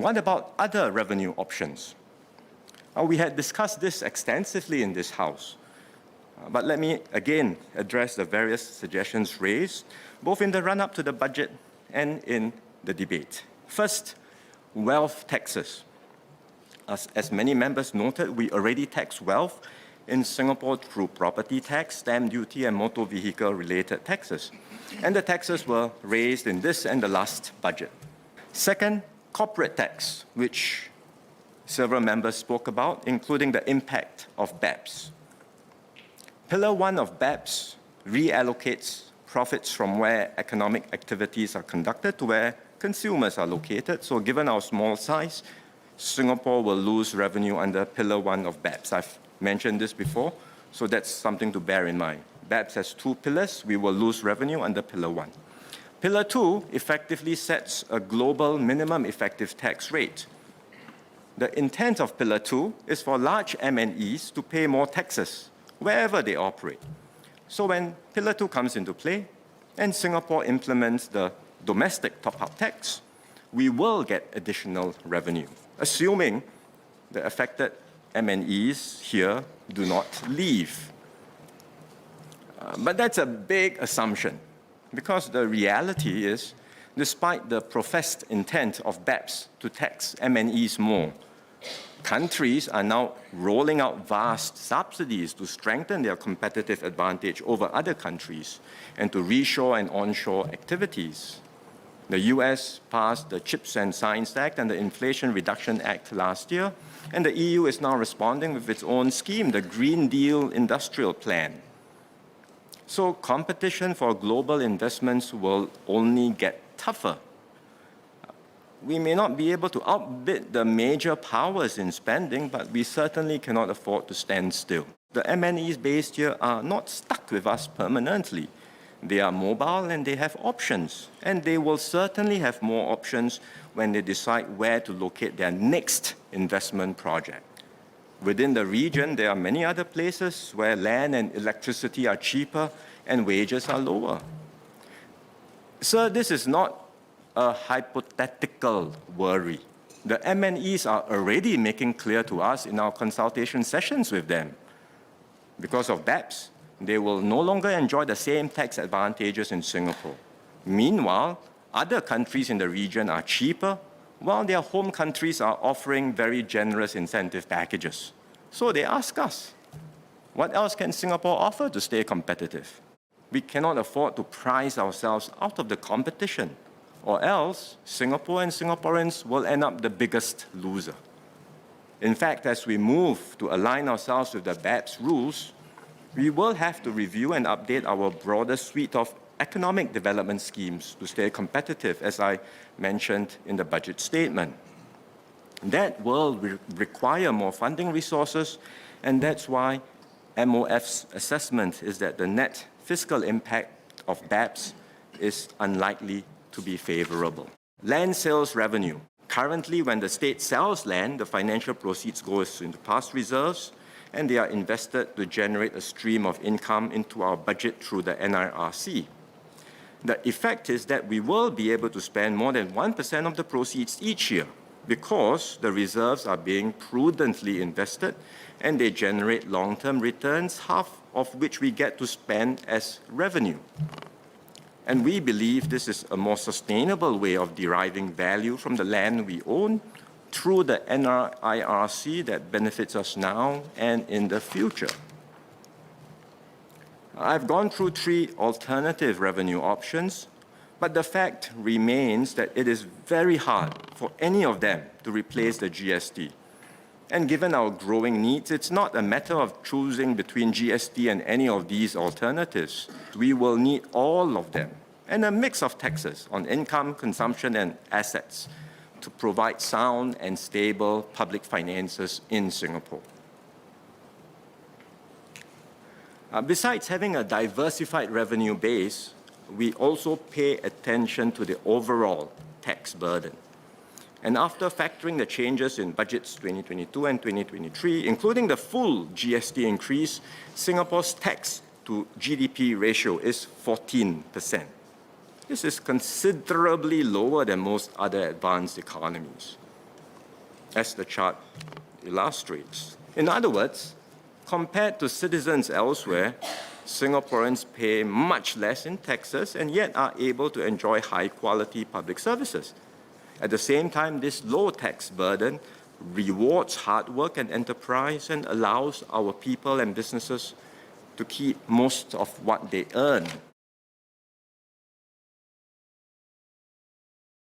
What about other revenue options? We had discussed this extensively in this House, but let me again address the various suggestions raised, both in the run-up to the budget and in the debate. First, wealth taxes. As many members noted, we already tax wealth in Singapore through property tax, stamp duty, and motor vehicle-related taxes. And the taxes were raised in this and the last budget. Second, corporate tax, which several members spoke about, including the impact of BEPS. Pillar 1 of BEPS reallocates profits from where economic activities are conducted to where consumers are located. So given our small size, Singapore will lose revenue under Pillar 1 of BEPS. I've mentioned this before, so that's something to bear in mind. BEPS has 2 pillars. We will lose revenue under Pillar 1. Pillar 2 effectively sets a global minimum effective tax rate. The intent of Pillar 2 is for large MNEs to pay more taxes wherever they operate. So when Pillar 2 comes into play and Singapore implements the domestic top-up tax, we will get additional revenue, assuming the affected MNEs here do not leave. But that's a big assumption, because the reality is, despite the professed intent of BEPS to tax MNEs more, countries are now rolling out vast subsidies to strengthen their competitive advantage over other countries and to reshore and onshore activities. The US passed the CHIPS and Science Act and the Inflation Reduction Act last year, and the EU is now responding with its own scheme, the Green Deal Industrial Plan. So competition for global investments will only get tougher. We may not be able to outbid the major powers in spending, but we certainly cannot afford to stand still. The MNEs based here are not stuck with us permanently. They are mobile and they have options, and they will certainly have more options when they decide where to locate their next investment project. Within the region, there are many other places where land and electricity are cheaper and wages are lower. Sir, this is not a hypothetical worry. The MNEs are already making clear to us in our consultation sessions with them. Because of BEPS, they will no longer enjoy the same tax advantages in Singapore. Meanwhile, other countries in the region are cheaper, while their home countries are offering very generous incentive packages. So they ask us, what else can Singapore offer to stay competitive? We cannot afford to price ourselves out of the competition, or else Singapore and Singaporeans will end up the biggest loser. In fact, as we move to align ourselves with the BEPS rules, we will have to review and update our broader suite of economic development schemes to stay competitive, as I mentioned in the budget statement. That will require more funding resources, and that's why MOF's assessment is that the net fiscal impact of BEPS is unlikely to be favorable. Land sales revenue. Currently, when the state sells land, the financial proceeds goes into past reserves, and they are invested to generate a stream of income into our budget through the NIRC. The effect is that we will be able to spend more than 1% of the proceeds each year because the reserves are being prudently invested and they generate long-term returns, half of which we get to spend as revenue. And we believe this is a more sustainable way of deriving value from the land we own through the NIRC that benefits us now and in the future. I've gone through 3 alternative revenue options, but the fact remains that it is very hard for any of them to replace the GST. And given our growing needs, it's not a matter of choosing between GST and any of these alternatives. We will need all of them, and a mix of taxes on income, consumption, and assets to provide sound and stable public finances in Singapore. Besides having a diversified revenue base, we also pay attention to the overall tax burden. And after factoring the changes in budgets 2022 and 2023, including the full GST increase, Singapore's tax to GDP ratio is 14%. This is considerably lower than most other advanced economies. as the chart illustrates. In other words, compared to citizens elsewhere, Singaporeans pay much less in taxes and yet are able to enjoy high-quality public services. At the same time, this low tax burden rewards hard work and enterprise and allows our people and businesses to keep most of what they earn